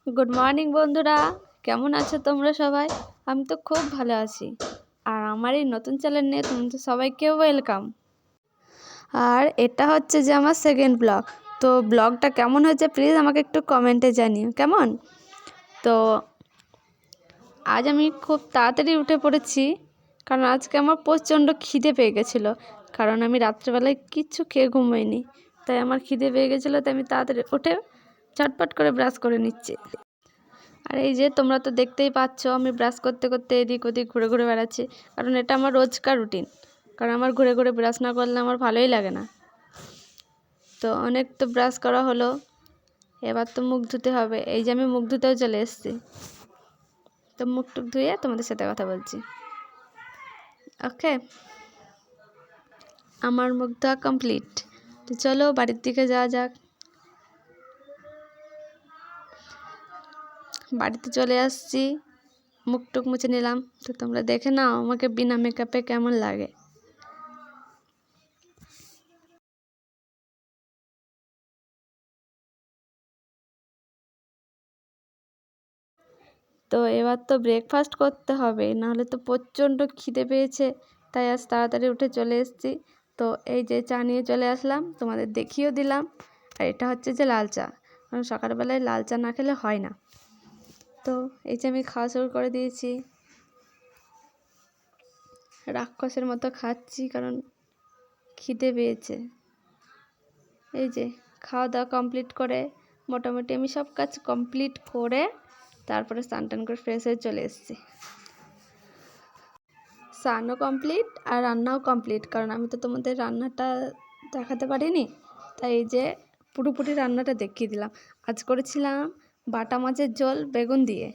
Good morning বন্ধুরা, কেমন আছো তোমরা সবাই? আমি তো খুব ভালো আছি। আর আমার এই নতুন চ্যানেল নিয়ে তোমাদের সবাইকে ওয়েলকাম। আর এটা হচ্ছে যে আমার সেকেন্ড ব্লগ। তো ব্লগটা কেমন হয়েছে প্লিজ আমাকে একটু কমেন্টে জানিও, কেমন? তো আজ আমি খুব তাড়াতাড়ি উঠে পড়েছি, কারণ আজকে আমার প্রচণ্ড খিদে পেয়ে গেছিলো। কারণ আমি রাত্রেবেলায় কিচ্ছু খেয়ে ঘুমোইনি, তাই আমার খিদে পেয়ে গেছিলো, তাই আমি তাড়াতাড়ি উঠে ঝটপট করে ব্রাশ করে নিচ্ছি। আর এই যে তোমরা তো দেখতেই পাচ্ছ, আমি ব্রাশ করতে করতে এদিক ওদিক ঘুরে ঘুরে বেড়াচ্ছি, কারণ এটা আমার রোজকার রুটিন। কারণ আমার ঘুরে ঘুরে ব্রাশ না করলে আমার ভালোই লাগে না। তো অনেক তো ব্রাশ করা হলো, এবার তো মুখ ধুতে হবে। এই যে আমি মুখ ধুতেও চলে এসেছি, তো মুখ টুক ধুয়ে তোমাদের সাথে কথা বলছি। ওকে, আমার মুখ ধোয়া কমপ্লিট। তো চলো বাড়ির দিকে যাওয়া যাক। বাড়িতে চলে আসছি, মুখ টুক মুছে নিলাম। তো তোমরা দেখে নাও আমাকে বিনা মেকআপে কেমন লাগে। তো এবার তো ব্রেকফাস্ট করতে হবে, নাহলে তো প্রচণ্ড খিদে পেয়েছে, তাই আজ তাড়াতাড়ি উঠে চলে এসেছি। তো এই যে চা নিয়ে চলে আসলাম, তোমাদের দেখিয়েও দিলাম। আর এটা হচ্ছে যে লাল চা, কারণ সকালবেলায় লাল চা না খেলে হয় না। তো এই যে আমি খাওয়া শুরু করে দিয়েছি, রাক্ষসের মতো খাচ্ছি, কারণ খিদে পেয়েছে। এই যে খাওয়া দাওয়া কমপ্লিট করে মোটামুটি আমি সব কাজ কমপ্লিট করে তারপরে স্নান টান করে ফ্রেশ হয়ে চলে এসেছি। স্নানও কমপ্লিট আর রান্নাও কমপ্লিট, কারণ আমি তো তোমাদের রান্নাটা দেখাতে পারিনি, তাই এই যে পুরোপুরি রান্নাটা দেখিয়ে দিলাম। আজ করেছিলাম বাটা মাছের ঝোল বেগুন দিয়ে,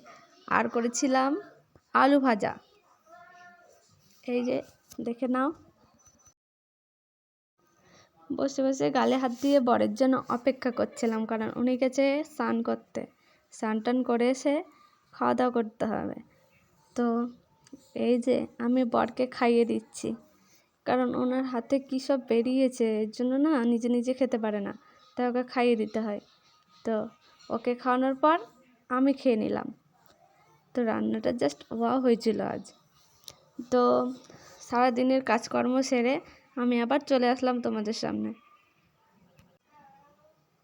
আর করেছিলাম আলু ভাজা। এই যে দেখে নাও। বসে বসে গালে হাত দিয়ে বরের জন্য অপেক্ষা করছিলাম, কারণ উনি গেছে স্নান করতে। স্নান টান করে এসে খাওয়া দাওয়া করতে হবে। তো এই যে আমি বরকে খাইয়ে দিচ্ছি, কারণ ওনার হাতে কী সব বেরিয়েছে, এর জন্য না নিজে নিজে খেতে পারে না, তাই ওকে খাইয়ে দিতে হয়। তো ওকে খাওয়ানোর পর আমি খেয়ে নিলাম। তো রান্নাটা জাস্ট ওয়াও হয়েছিল আজ। তো সারাদিনের কাজকর্ম সেরে আমি আবার চলে আসলাম তোমাদের সামনে।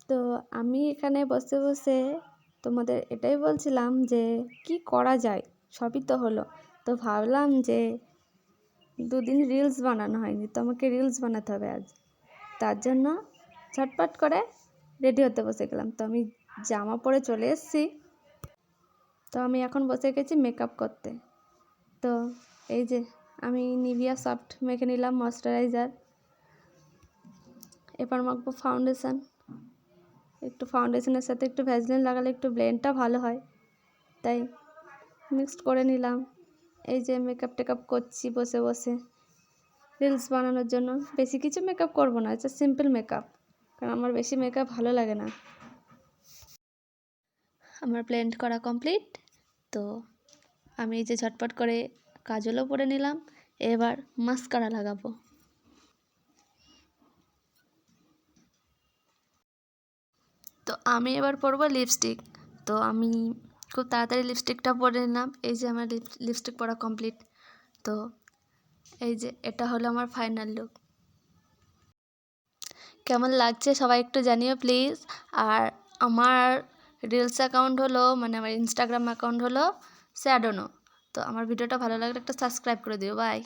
তো আমি এখানে বসে বসে তোমাদের এটাই বলছিলাম যে কি করা যায়, সবই তো হলো। তো ভাবলাম যে দুদিন রিলস বানানো হয়নি, তো আমাকে রিলস বানাতে হবে আজ। তার জন্য ঝটপট করে রেডি হতে বসে গেলাম। তো আমি জামা পরে চলে এসেছি। তো আমি এখন বসে গেছি মেকআপ করতে। তো এই যে আমি নিভিয়া সফট মেখে নিলাম ময়শ্চারাইজার। এবার মাখবো ফাউন্ডেশন। একটু ফাউন্ডেশনের সাথে একটু ভ্যাসলিন লাগালে একটু ব্লেন্ডটা ভালো হয়, তাই মিক্সড করে নিলাম। এই যে মেকআপ টেকআপ করছি বসে বসে রিলস বানানোর জন্য। বেশি কিছু মেকআপ করবো না, এটা সিম্পল মেকআপ, কারণ আমার বেশি মেকআপ ভালো লাগে না। আমার ব্লেন্ড করা কমপ্লিট। তো আমি এই যে ঝটপট করে কাজলও পরে নিলাম, এবার মাস্কারা লাগাবো। তো আমি এবার পরবো লিপস্টিক। তো আমি খুব তাড়াতাড়ি লিপস্টিকটা পরে নিলাম। এই যে আমার লিপস্টিক পরা কমপ্লিট। তো এই যে এটা হলো আমার ফাইনাল লুক। কেমন লাগছে সবাই একটু জানিও প্লিজ। আর আমার রিলস অ্যাকাউন্ট হলো, মানে আমার ইনস্টাগ্রাম অ্যাকাউন্ট হলো শ্যাডোনো। তো আমার ভিডিওটা ভালো লাগলে একটা সাবস্ক্রাইব করে দিও। বাই।